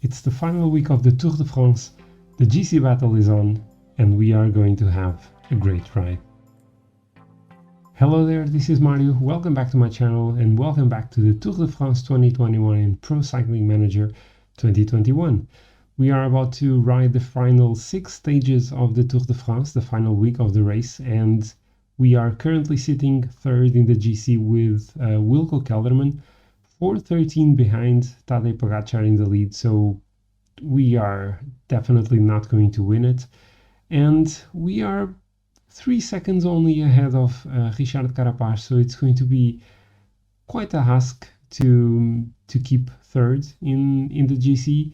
It's the final week of the Tour de France, the GC battle is on, and we are going to have a great ride. Hello there, this is Mario, welcome back to my channel and welcome back to the Tour de France 2021 and Pro Cycling Manager 2021. We are about to ride the final 6 stages of the Tour de France, the final week of the race, and we are currently sitting third in the GC with Wilco Kelderman, 4:13 behind Tadej Pogacar in the lead, so we are definitely not going to win it. And we are 3 seconds only ahead of Richard Carapaz, so it's going to be quite a task to keep third in the GC,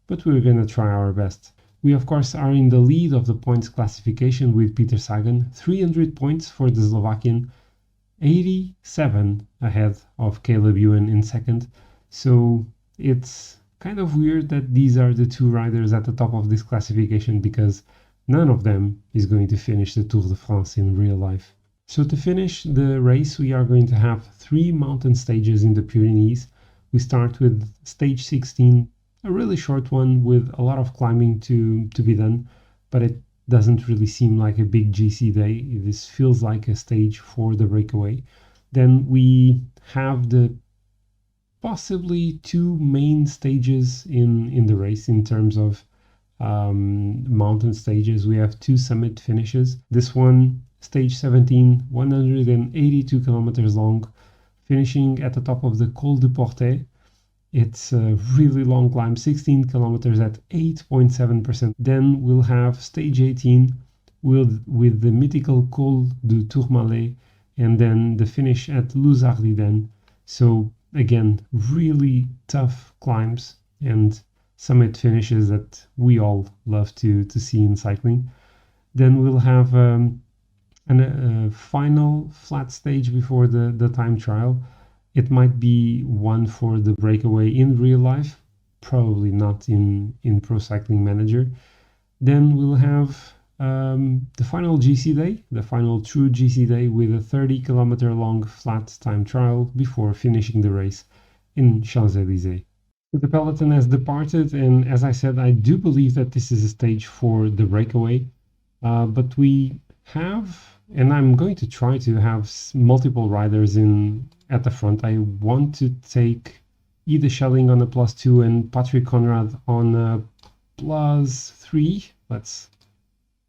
but we're going to try our best. We of course are in the lead of the points classification with Peter Sagan, 300 points for the Slovakian, 87 ahead of Caleb Ewan in second. So it's kind of weird that these are the 2 riders at the top of this classification because none of them is going to finish the Tour de France in real life. So to finish the race, we are going to have 3 mountain stages in the Pyrenees. We start with stage 16, a really short one with a lot of climbing to be done, but it doesn't really seem like a big GC day. This feels like a stage for the breakaway. Then we have the possibly 2 main stages in the race in terms of mountain stages. We have 2 summit finishes. This one, stage 17, 182 kilometers long, finishing at the top of the Col du Portet. It's a really long climb, 16 kilometers at 8.7%. Then we'll have stage 18 with the mythical Col du Tourmalet, and then the finish at Luz-Ardiden. So again, really tough climbs and summit finishes that we all love to see in cycling. Then we'll have a final flat stage before the time trial. It might be one for the breakaway in real life, probably not in Pro Cycling Manager. Then we'll have the final GC day, the final true GC day with a 30-kilometer long flat time trial before finishing the race in Champs-Élysées. The peloton has departed, and as I said, I do believe that this is a stage for the breakaway, but we have, and I'm going to try to have multiple riders at the front. I want to take Ide Schelling on a +2 and Patrick Conrad on a +3. Let's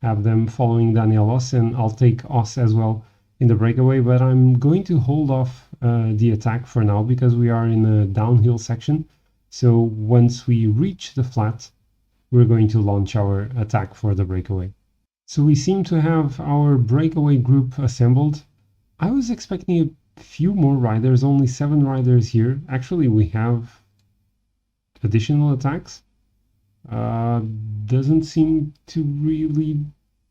have them following Daniel Oss, and I'll take Oss as well in the breakaway, but I'm going to hold off the attack for now because we are in a downhill section. So once we reach the flat, we're going to launch our attack for the breakaway. So we seem to have our breakaway group assembled. I was expecting a few more riders, only 7 riders here. Actually, we have additional attacks. Doesn't seem to really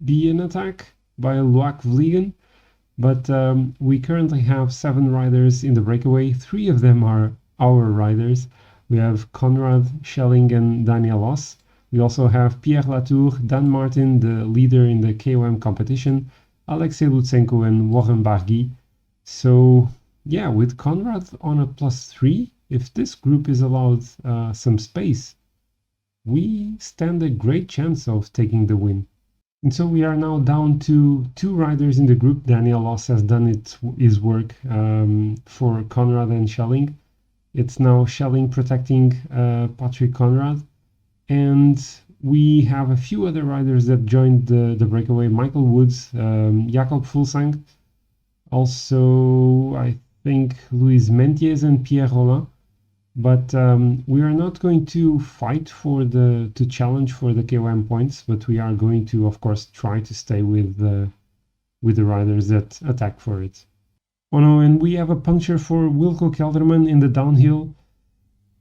be an attack by Loac Vliegen, but we currently have 7 riders in the breakaway. 3 of them are our riders. We have Conrad, Schelling and Daniel Oss. We also have Pierre Latour, Dan Martin, the leader in the KOM competition, Alexei Lutsenko and Warren Barguil. So yeah, with Conrad on a +3, if this group is allowed some space, we stand a great chance of taking the win. And so we are now down to 2 riders in the group. Daniel Oss has done his work for Conrad and Schelling. It's now Schelling protecting Patrick Conrad. And we have a few other riders that joined the breakaway. Michael Woods, Jakob Fuglsang, also I think Luis Mentiez and Pierre Rollin. But we are not going to fight to challenge for the KOM points, but we are going to, of course, try to stay with the riders that attack for it. Oh no, and we have a puncture for Wilco Kelderman in the downhill.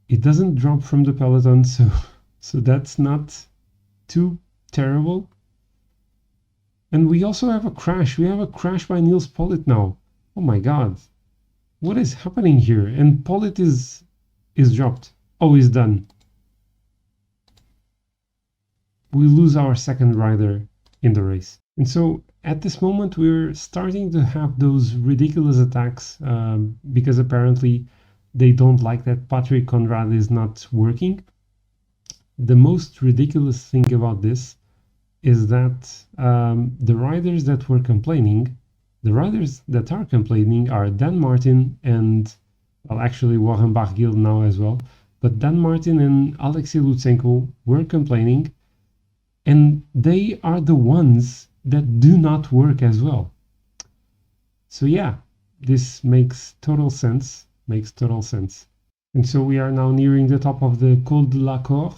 It doesn't drop from the peloton, so that's not too terrible. And we also have a crash. We have a crash by Niels Pollitt now. Oh my god. What is happening here? And Pollitt is dropped. Oh, he's done. We lose our second rider in the race. And so at this moment, we're starting to have those ridiculous attacks because apparently they don't like that Patrick Conrad is not working. the most ridiculous thing about this is that the riders that are complaining are Dan Martin and, well, actually Warren Barguil now as well, but Dan Martin and Alexei Lutsenko were complaining, and they are the ones that do not work as well. So yeah, this makes total sense. And so we are now nearing the top of the Col de la Cor.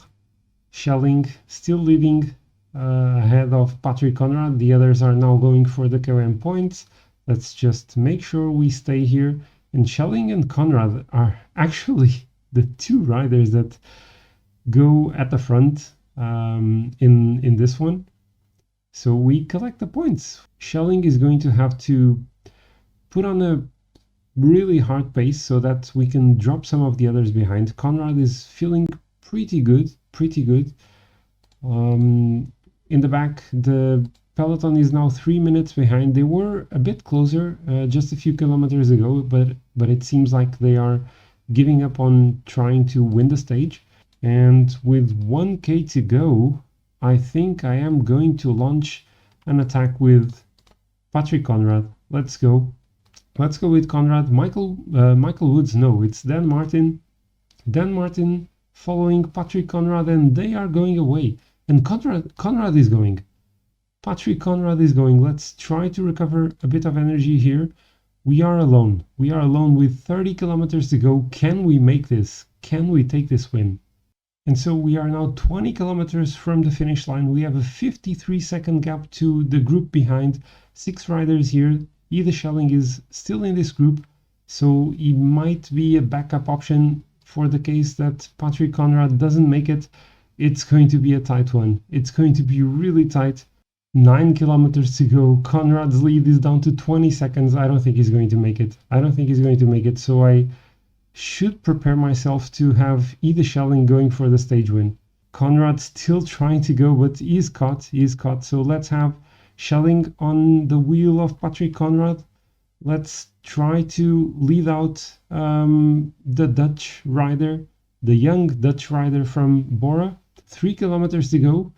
Schelling still leading ahead of Patrick Conrad. The others are now going for the KOM points. Let's just make sure we stay here. And Schelling and Conrad are actually the two riders that go at the front in this one. So we collect the points. Schelling is going to have to put on a really hard pace so that we can drop some of the others behind. Conrad is feeling pretty good. In the back, the peloton is now 3 minutes behind. They were a bit closer just a few kilometers ago, but it seems like they are giving up on trying to win the stage. And with 1K to go, I think I am going to launch an attack with Patrick Conrad. Let's go with Conrad. Michael Woods, no, it's Dan Martin. Dan Martin following Patrick Conrad, and they are going away. And Conrad is going. Patrick Conrad is going. Let's try to recover a bit of energy here. We are alone with 30 kilometers to go. Can we make this? Can we take this win? And so we are now 20 kilometers from the finish line. We have a 53-second gap to the group behind. 6 riders here. Either Schelling is still in this group, so he might be a backup option for the case that Patrick Conrad doesn't make it. It's going to be a tight one. It's going to be really tight. 9 kilometers to go. Conrad's lead is down to 20 seconds. I don't think he's going to make it. So I should prepare myself to have either Schelling going for the stage win. Conrad still trying to go, but he's caught. So let's have Schelling on the wheel of Patrick Conrad. Let's try to lead out the Dutch rider, the young Dutch rider from Bora. 3 kilometers to go.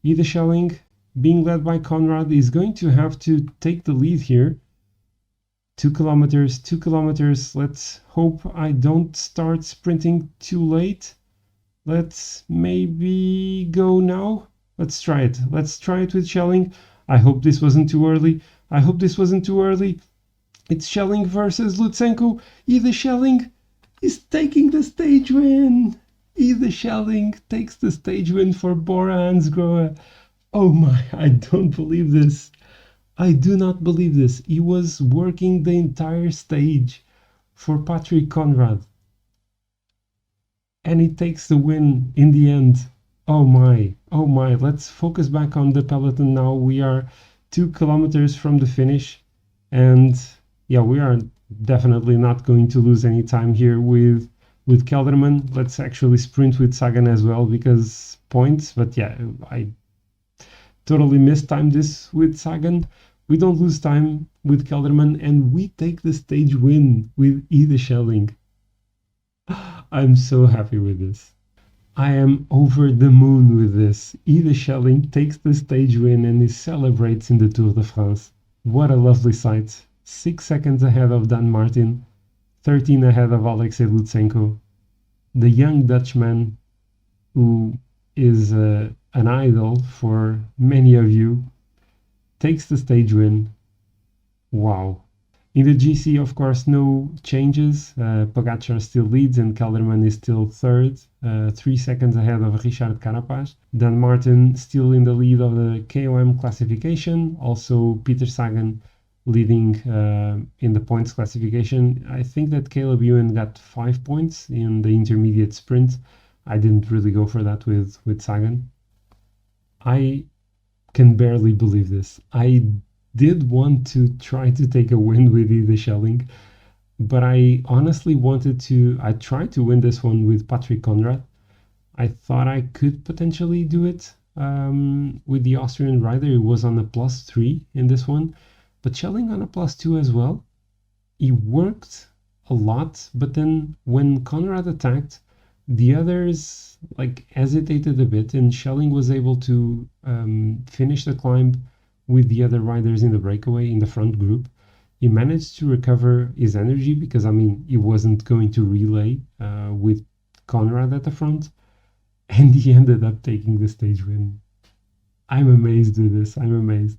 Either Schelling, being led by Conrad, is going to have to take the lead here. 2 kilometers. Let's hope I don't start sprinting too late. Let's maybe go now. Let's try it with Schelling. I hope this wasn't too early. It's Schelling versus Lutsenko. Either Schelling is taking the stage win. Either Schelling takes the stage win for Bora-hansgrohe. Oh my, I don't believe this. I do not believe this. He was working the entire stage for Patrick Conrad. And he takes the win in the end. Oh my. Let's focus back on the peloton now. We are 2 kilometers from the finish. And yeah, we are definitely not going to lose any time here with Kelderman. Let's actually sprint with Sagan as well because points. But yeah, I totally mistimed this with Sagan. We don't lose time with Kelderman, and we take the stage win with either Schelling. I'm so happy with this. I am over the moon with this. Either Schelling takes the stage win and he celebrates in the Tour de France. What a lovely sight. 6 seconds ahead of Dan Martin, 13 ahead of Alexei Lutsenko. The young Dutchman who is an idol for many of you takes the stage win. Wow. In the GC, of course, no changes. Pogacar still leads and Kelderman is still third, 3 seconds ahead of Richard Carapaz. Dan Martin still in the lead of the KOM classification. Also, Peter Sagan leading in the points classification. I think that Caleb Ewan got 5 points in the intermediate sprint. I didn't really go for that with Sagan. I can barely believe this. I did want to try to take a win with either Schelling, but I honestly I tried to win this one with Patrick Conrad. I thought I could potentially do it with the Austrian rider. It was on a +3 in this one, but Schelling on a +2 as well. He worked a lot, but then when Conrad attacked, The others like hesitated a bit, and Schelling was able to finish the climb with the other riders in the breakaway in the front group. He managed to recover his energy because, I mean, he wasn't going to relay with Conrad at the front, and he ended up taking the stage win. I'm amazed with this. I'm amazed.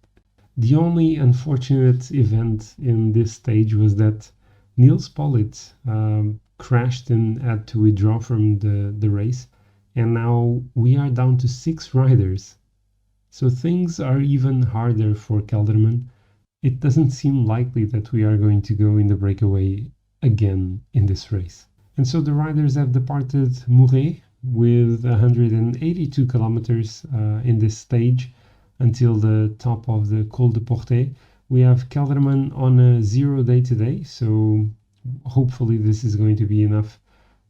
The only unfortunate event in this stage was that Niels Pollitt crashed and had to withdraw from the race, and now we are down to 6 riders. So things are even harder for Kelderman. It doesn't seem likely that we are going to go in the breakaway again in this race. And so the riders have departed Muret with 182 kilometers in this stage until the top of the Col de Portet. We have Kelderman on a 0 day today, so hopefully this is going to be enough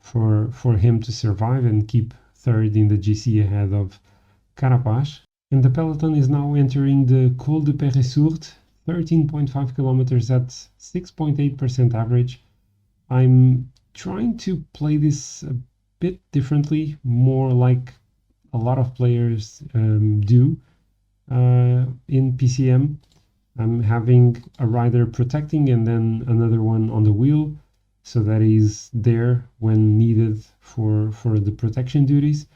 for him to survive and keep third in the GC ahead of Carapaz. And the peloton is now entering the Col de Perresourde, 13.5 kilometers at 6.8% average. I'm trying to play this a bit differently, more like a lot of players do in PCM. I'm having a rider protecting and then another one on the wheel, so that is there when needed for the protection duties.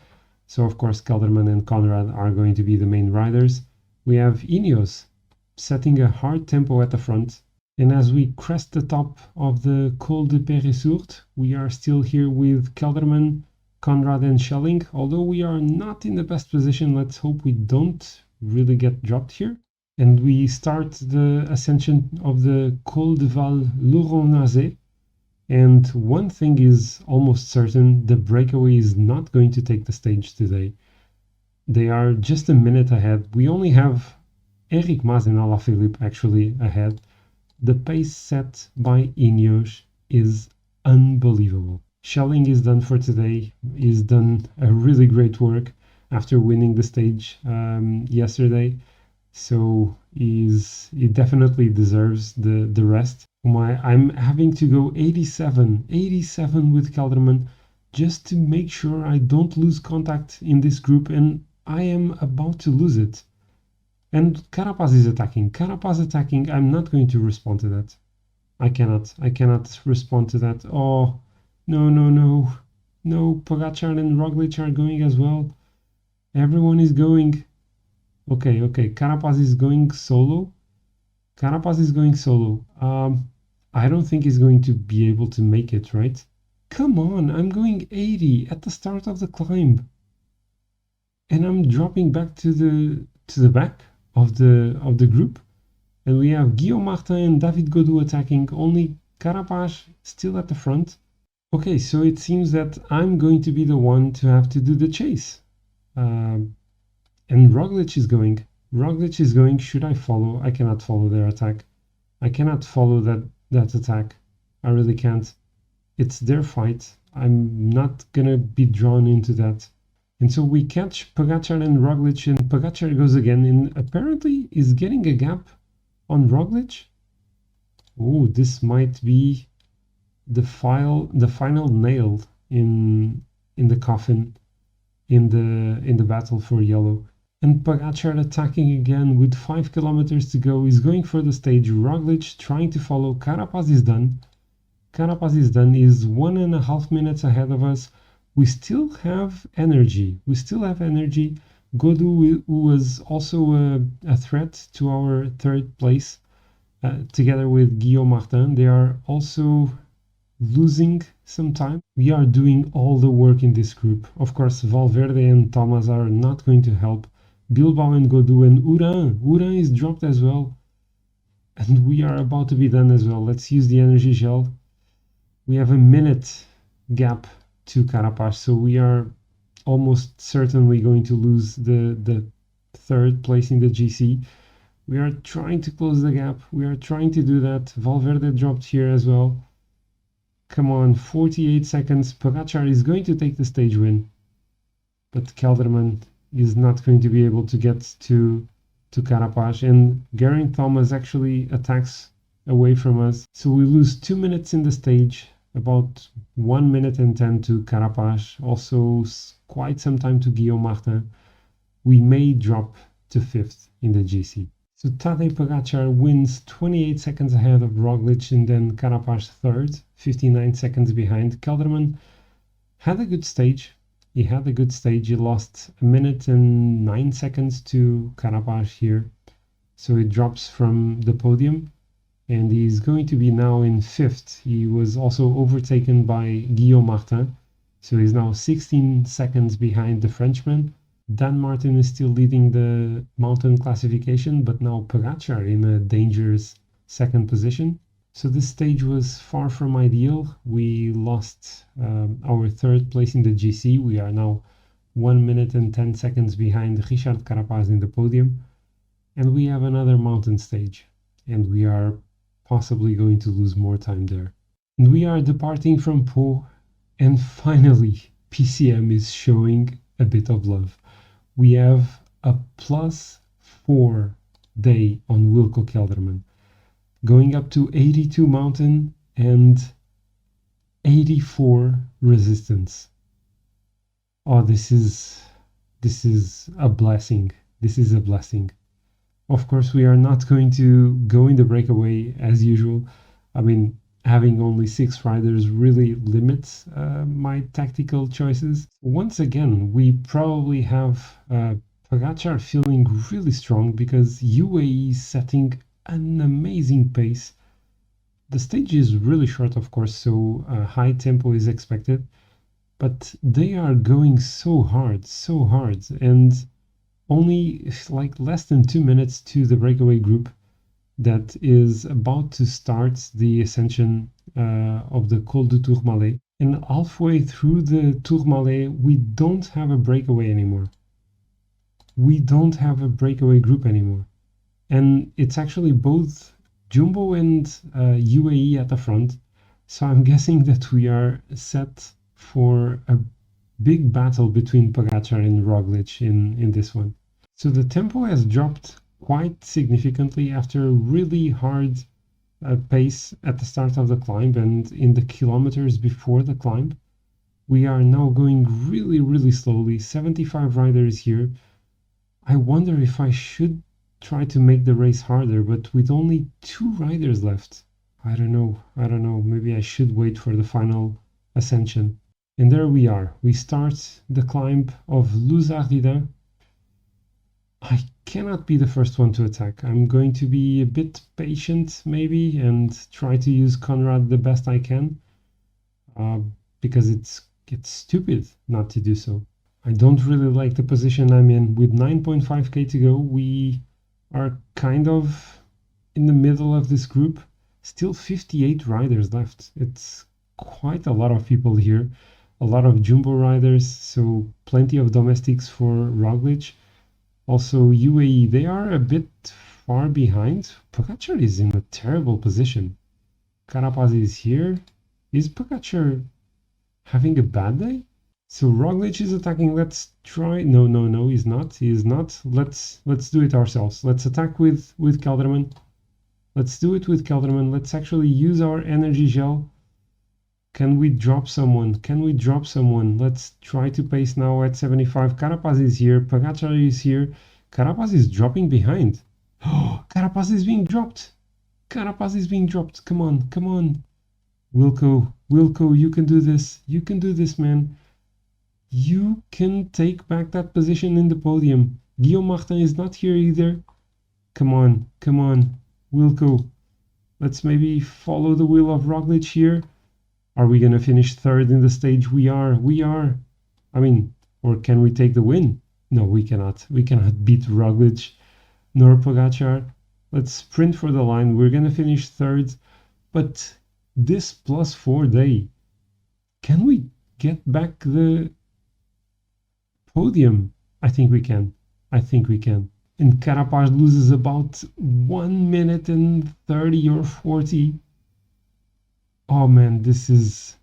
So of course Kelderman and Conrad are going to be the main riders. We have Ineos setting a hard tempo at the front, and as we crest the top of the Col de Perresourde, we are still here with Kelderman, Conrad and Schelling. Although we are not in the best position, let's hope we don't really get dropped here. And we start the ascension of the Col de Val Louronazé. And one thing is almost certain, the breakaway is not going to take the stage today. They are just a minute ahead. We only have Enric Mas and Alaphilippe actually ahead. The pace set by Ineos is unbelievable. Schelling is done for today. He's done a really great work after winning the stage yesterday. So he definitely deserves the rest. I'm having to go 87 with Kelderman just to make sure I don't lose contact in this group, and I am about to lose it. And Carapaz is attacking. I'm not going to respond to that. I cannot respond to that. Oh, no. Pogacar and Roglic are going as well. Everyone is going. Okay. Carapaz is going solo. I don't think he's going to be able to make it, right? Come on, I'm going 80 at the start of the climb. And I'm dropping back to the back of the group. And we have Guillaume Martin and David Gaudu attacking, only Carapaz still at the front. Okay, so it seems that I'm going to be the one to have to do the chase. And Roglic is going. Should I follow? I cannot follow their attack. I cannot follow that attack. I really can't. It's their fight. I'm not gonna be drawn into that. And so we catch Pogacar and Roglic, and Pogacar goes again, and apparently is getting a gap on Roglic. Oh, this might be the final nail in the coffin in the battle for yellow. And Pogacar attacking again with 5 kilometers to go. He's going for the stage. Roglic trying to follow. Carapaz is done. He's 1.5 minutes ahead of us. We still have energy. Gaudu, who was also a threat to our third place, together with Guillaume Martin, they are also losing some time. We are doing all the work in this group. Of course, Valverde and Thomas are not going to help. Bilbao and Gaudu and Uran is dropped as well. And we are about to be done as well. Let's use the energy gel. We have a minute gap to Carapaz, so we are almost certainly going to lose the third place in the GC. We are trying to close the gap. We are trying to do that. Valverde dropped here as well. Come on, 48 seconds. Pogacar is going to take the stage win. But Kelderman is not going to be able to get to Carapaz. And Geraint Thomas actually attacks away from us. So we lose 2 minutes in the stage. about 1 minute and 10 to Carapaz, also quite some time to Guillaume Martin. We may drop to 5th in the GC. So Tadej Pogačar wins 28 seconds ahead of Roglic, and then Carapaz 3rd, 59 seconds behind. Kelderman had a good stage. He had a good stage. He lost 1 minute and 9 seconds to Carapaz here. So it drops from the podium, and he's going to be now in 5th. He was also overtaken by Guillaume Martin. So he's now 16 seconds behind the Frenchman. Dan Martin is still leading the mountain classification, but now Pogačar in a dangerous 2nd position. So this stage was far from ideal. We lost our 3rd place in the GC. We are now 1 minute and 10 seconds behind Richard Carapaz in the podium. And we have another mountain stage, and we are possibly going to lose more time there. And we are departing from Pau, and finally PCM is showing a bit of love. We have a +4 day on Wilco Kelderman, going up to 82 mountain and 84 resistance. Oh, this is a blessing. This is a blessing. Of course, we are not going to go in the breakaway as usual. I mean, having only 6 riders really limits my tactical choices. Once again, we probably have Pogačar feeling really strong because UAE is setting an amazing pace. The stage is really short, of course, so high tempo is expected, but they are going so hard, and only like less than 2 minutes to the breakaway group that is about to start the ascension of the Col du Tourmalet. And halfway through the Tourmalet, we don't have a breakaway anymore. We don't have a breakaway group anymore. And it's actually both Jumbo and UAE at the front. So I'm guessing that we are set for a big battle between Pogačar and Roglic in this one. So the tempo has dropped quite significantly after a really hard pace at the start of the climb and in the kilometers before the climb. We are now going really slowly, 75 riders here. I wonder if I should try to make the race harder, but with only 2 riders left. I don't know, maybe I should wait for the final ascension. And there we are. We start the climb of Luz-Ardiden. I cannot be the first one to attack. I'm going to be a bit patient maybe and try to use Conrad the best I can because it's stupid not to do so. I don't really like the position I'm in. With 9.5k to go, we are kind of in the middle of this group. Still 58 riders left. It's quite a lot of people here. A lot of Jumbo riders, so plenty of domestics for Roglic. Also UAE, they are a bit far behind. Pogačar is in a terrible position. Carapaz is here. Is Pogačar having a bad day? So Roglic is attacking. Let's try. No, he's not. He is not. Let's do it ourselves. Let's attack with Kelderman. Let's do it with Kelderman. Let's actually use our energy gel. Can we drop someone? Let's try to pace now at 75. Carapaz is here. Pogačar is here. Carapaz is dropping behind. Oh, Carapaz is being dropped. Come on. Wilco, you can do this, man. You can take back that position in the podium. Guillaume Martin is not here either. Come on. Wilco, let's maybe follow the wheel of Roglic here. Are we going to finish 3rd in the stage? We are. I mean, or can we take the win? No, we cannot. We cannot beat Roglic nor Pogačar. Let's sprint for the line. We're going to finish 3rd. But this +4 day, can we get back the podium? I think we can. And Carapaz loses about 1 minute and 30 or 40. Oh man, this is...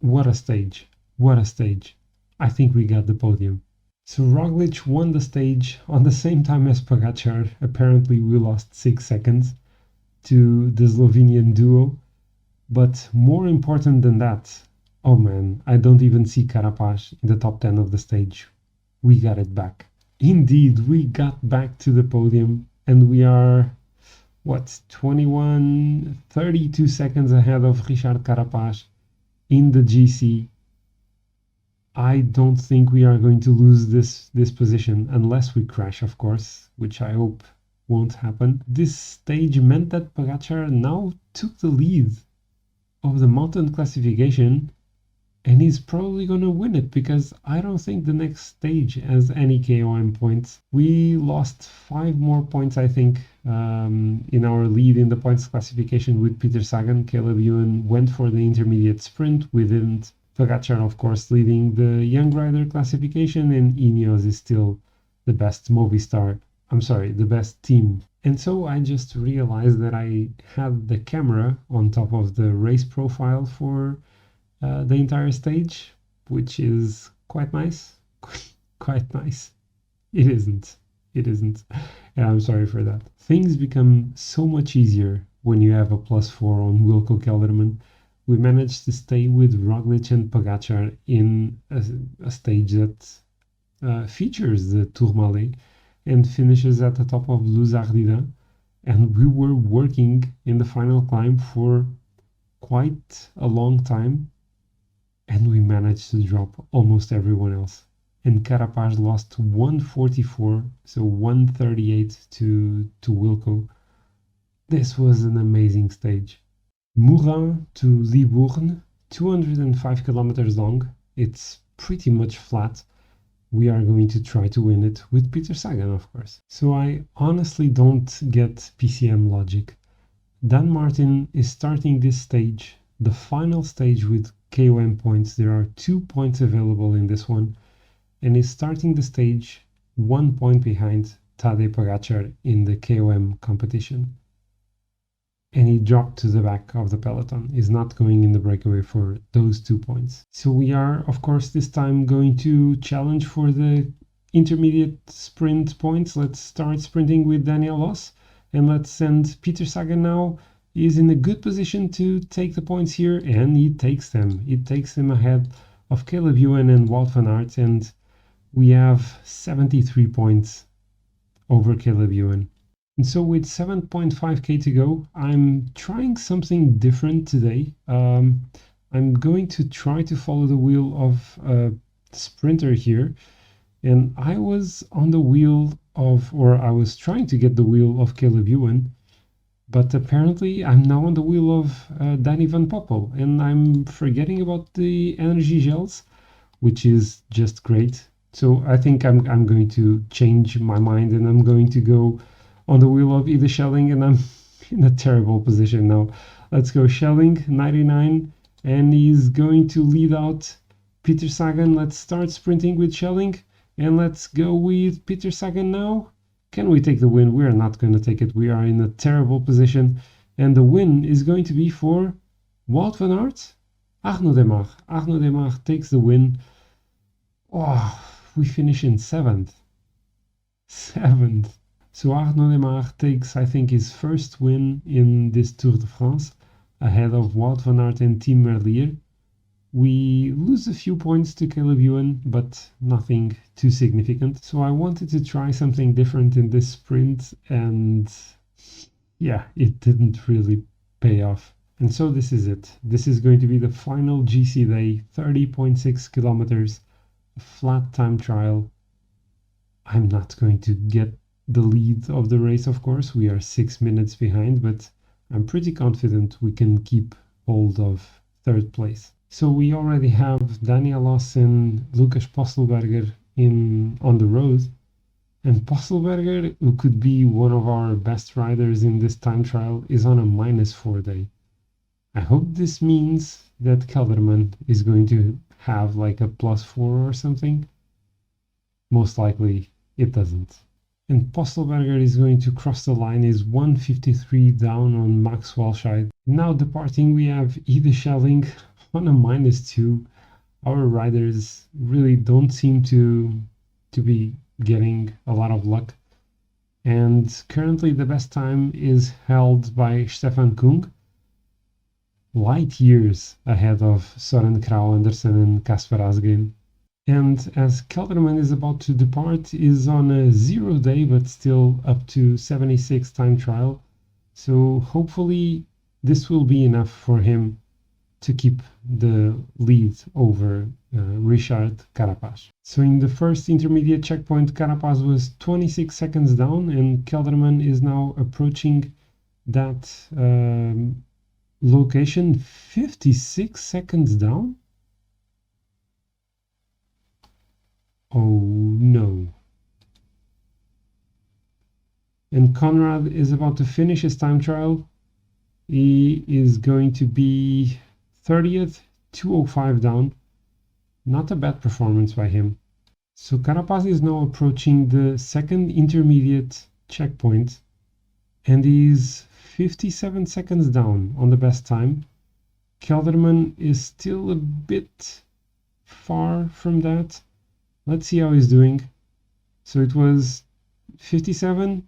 What a stage. I think we got the podium. So Roglic won the stage on the same time as Pogačar. Apparently we lost 6 seconds to the Slovenian duo. But more important than that, oh man, I don't even see Carapaz in the top 10 of the stage. We got it back. Indeed, we got back to the podium and we are, 32 seconds ahead of Richard Carapaz in the GC. I don't think we are going to lose this position unless we crash, of course, which I hope won't happen. This stage meant that Pogačar now took the lead of the mountain classification, and he's probably going to win it because I don't think the next stage has any KOM points. We lost 5 more points, I think, in our lead in the points classification with Peter Sagan. Caleb Ewan went for the intermediate sprint. We didn't. Pogačar, of course, leading the young rider classification, and Ineos is still the best the best team. And so I just realized that I had the camera on top of the race profile for the entire stage, which is quite nice. Quite nice. It isn't. And I'm sorry for that. Things become so much easier when you have a +4 on Wilco Kelderman. We managed to stay with Roglic and Pogačar in a stage that features the Tourmalet and finishes at the top of Luz-Ardiden. And we were working in the final climb for quite a long time, and we managed to drop almost everyone else. And Carapaz lost 144, so 138 to Wilco. This was an amazing stage. Moulins to Libourne, 205 kilometers long. It's pretty much flat. We are going to try to win it with Peter Sagan, of course. So I honestly don't get PCM logic. Dan Martin is starting this stage, the final stage with KOM points. There are 2 points available in this one, and is starting the stage 1 point behind Tadej Pogačar in the KOM competition. And he dropped to the back of the peloton. He's not going in the breakaway for those 2 points. So we are, of course, this time going to challenge for the intermediate sprint points. Let's start sprinting with Daniel Loss, and let's send Peter Sagan now. He's in a good position to take the points here, and he takes them. He takes them ahead of Caleb Ewan and Wout van Aert, and we have 73 points over Caleb Ewan. And so with 7.5k to go, I'm trying something different today. I'm going to try to follow the wheel of a sprinter here. And I was on the wheel of, or I was trying to get the wheel of Caleb Ewan, but apparently I'm now on the wheel of Danny Van Poppel, and I'm forgetting about the energy gels, which is just great. So I think I'm going to change my mind, and I'm going to go on the wheel of Ida Schelling, and I'm in a terrible position now. Let's go Schelling, 99, and he's going to lead out Peter Sagan. Let's start sprinting with Schelling, and let's go with Peter Sagan now. Can we take the win? We're not going to take it. We are in a terrible position, and the win is going to be for Wout van Aert. Arnaud Démare takes the win. Oh, we finish in 7th. So Arnaud Démare takes, I think, his first win in this Tour de France, ahead of Wout van Aert and Tim Merlier. We lose a few points to Caleb Ewan, but nothing too significant. So I wanted to try something different in this sprint, and yeah, it didn't really pay off. And so this is it. This is going to be the final GC day, 30.6 kilometers, a flat time trial. I'm not going to get the lead of the race, of course. We are 6 minutes behind, but I'm pretty confident we can keep hold of 3rd place. So we already have Daniel Loss and Lucas Postelberger on the road, and Postelberger, who could be one of our best riders in this time trial, is on a -4 day. I hope this means that Kelderman is going to have like a +4 or something. Most likely it doesn't. And Postelberger is going to cross the line, is 153 down on Max Walscheid. Now departing, we have Ida Schelling on a -2. Our riders really don't seem to be getting a lot of luck. And currently the best time is held by Stefan Kung. light years ahead of Søren Kragh Andersen and Kasper Asgreen. And as Kelderman is about to depart, is on a 0 day, but still up to 76 time trial. So hopefully this will be enough for him to keep the lead over Richard Carapaz. So in the first intermediate checkpoint, Carapaz was 26 seconds down, and Kelderman is now approaching that location 56 seconds down. Oh no. And Conrad is about to finish his time trial. He is going to be 30th, 205 down. Not a bad performance by him. So Carapaz is now approaching the second intermediate checkpoint, and he's 57 seconds down on the best time. Kelderman is still a bit far from that. Let's see how he's doing. So it was 57,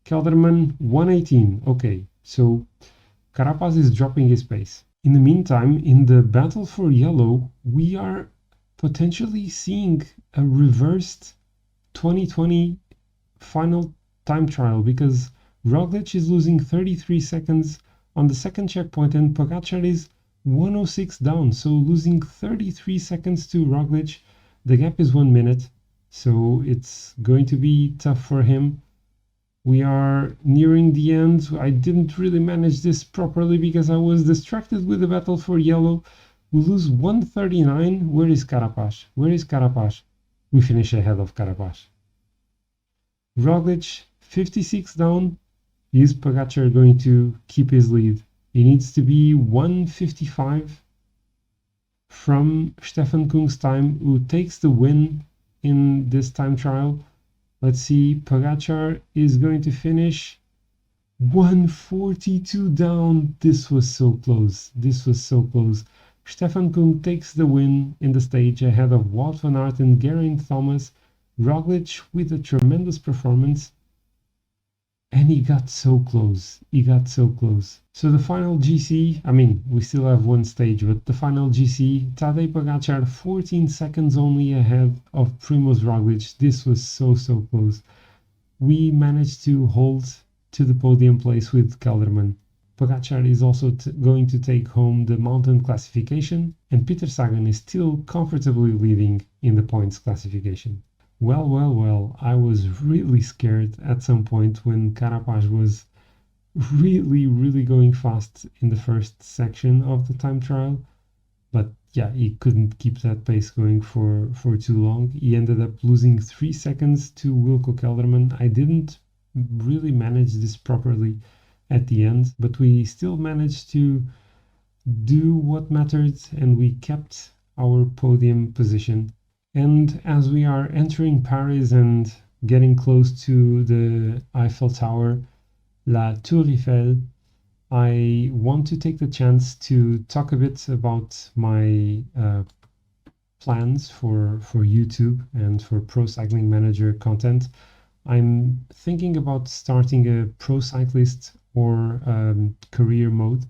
Kelderman 118. Okay, so Carapaz is dropping his pace. In the meantime, in the battle for yellow, we are potentially seeing a reversed 2020 final time trial, because Roglic is losing 33 seconds on the second checkpoint and Pogačar is 106 down, so losing 33 seconds to Roglic. The gap is 1 minute, so it's going to be tough for him. We are nearing the end. I didn't really manage this properly because I was distracted with the battle for yellow. We lose 139. Where is Carapaz? Where is Carapaz? We finish ahead of Carapaz. Roglic, 56 down. Is Pogačar going to keep his lead? He needs to be 155 from Stefan Kung's time, who takes the win in this time trial. Let's see, Pogačar is going to finish 142 down. This was so close. This was so close. Stefan Kung takes the win in the stage ahead of Wout van Aert and Geraint Thomas. Roglic with a tremendous performance. And he got so close. He got so close. So the final GC, I mean, we still have one stage, but the final GC, Tadej Pogačar 14 seconds only ahead of Primož Roglic. This was so close. We managed to hold to the podium place with Kelderman. Pogačar is also going to take home the mountain classification, and Peter Sagan is still comfortably leading in the points classification. Well, I was really scared at some point when Carapaz was really going fast in the first section of the time trial. But yeah, he couldn't keep that pace going for too long. He ended up losing 3 seconds to Wilco Kelderman. I didn't really manage this properly at the end, but we still managed to do what mattered, and we kept our podium position. And as we are entering Paris and getting close to the Eiffel Tower, La Tour Eiffel, I want to take the chance to talk a bit about my plans for YouTube and for Pro Cycling Manager content. I'm thinking about starting a pro cyclist or career mode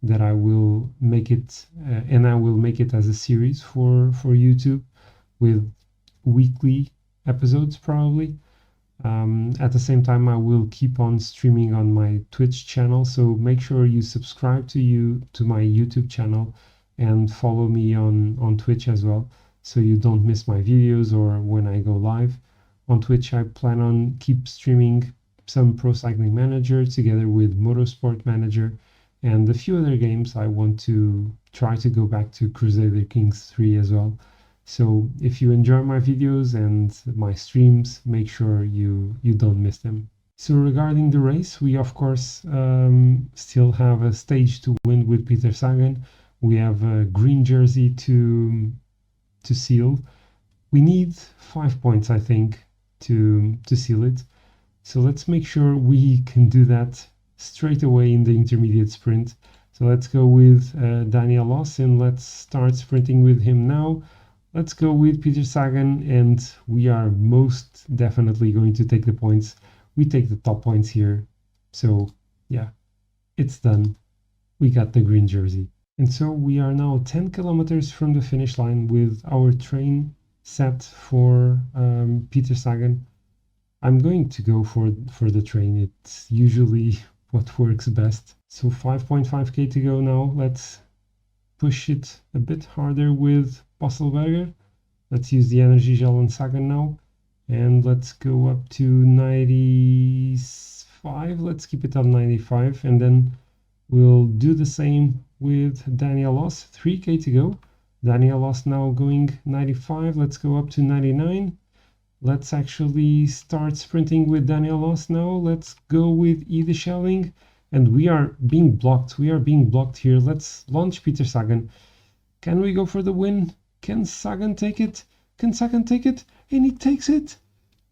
that I will make it, and I will make it as a series for YouTube with weekly episodes probably. At the same time, I will keep on streaming on my Twitch channel, so make sure you subscribe to my YouTube channel and follow me on Twitch as well, so you don't miss my videos or when I go live. On Twitch, I plan on keep streaming some Pro Cycling Manager together with Motorsport Manager and a few other games. I want to try to go back to Crusader Kings 3 as well. So if you enjoy my videos and my streams, make sure you don't miss them. So regarding the race, we of course still have a stage to win with Peter Sagan. We have a green jersey to seal. We need 5 points, I think, to seal it. So let's make sure we can do that straight away in the intermediate sprint. So let's go with Daniel Loss, and let's start sprinting with him now. Let's go with Peter Sagan, and we are most definitely going to take the points. We take the top points here. So yeah, it's done. we got the green jersey. And so we are now 10 kilometers from the finish line with our train set for Peter Sagan. I'm going to go for the train. It's usually what works best. So 5.5k to go now. Let's push it a bit harder with Postelberger. Let's use the energy gel on Sagan now. And let's go up to 95. Let's keep it on 95. And then we'll do the same with Daniel Loss. 3k to go. Daniel Loss now going 95. Let's go up to 99. Let's actually start sprinting with Daniel Loss now. Let's go with Ide Schelling. And we are being blocked. We are being blocked here. Let's launch Peter Sagan. Can we go for the win? Can Sagan take it? Can Sagan take it? And he takes it!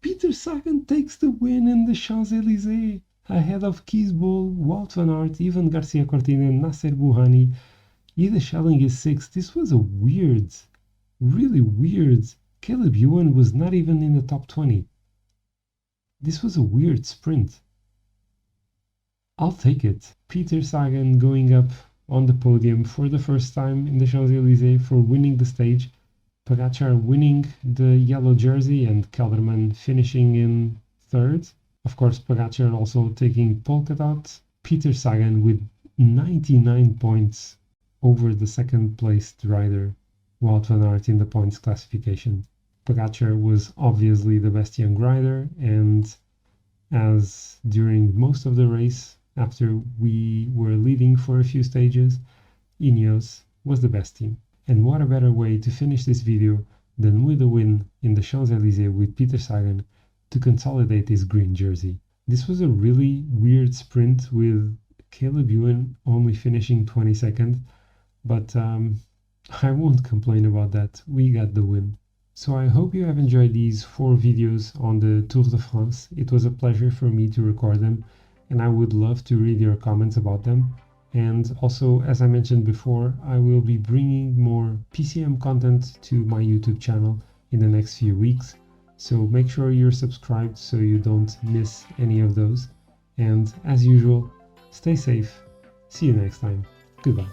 Peter Sagan takes the win in the Champs-Élysées. Ahead of Kiesbol, Wout van Aert, Ivan Garcia Cortina, Nasser Bouhanni. Ide Schelling is 6th. This was a weird, really weird. Caleb Ewan was not even in the top 20. This was a weird sprint. I'll take it. Peter Sagan going up on the podium for the first time in the Champs-Élysées for winning the stage. Pogačar winning the yellow jersey and Kelderman finishing in 3rd. Of course, Pogačar also taking polka dot. Peter Sagan with 99 points over the second placed rider, Wout van Aert, in the points classification. Pogačar was obviously the best young rider, and as during most of the race, after we were leading for a few stages, Ineos was the best team. And what a better way to finish this video than with a win in the Champs-Élysées with Peter Sagan to consolidate his green jersey. This was a really weird sprint with Caleb Ewan only finishing 22nd, but I won't complain about that. We got the win. So I hope you have enjoyed these 4 videos on the Tour de France. It was a pleasure for me to record them, and I would love to read your comments about them. And also, as I mentioned before, I will be bringing more PCM content to my YouTube channel in the next few weeks. So make sure you're subscribed so you don't miss any of those. And as usual, stay safe. See you next time. Goodbye.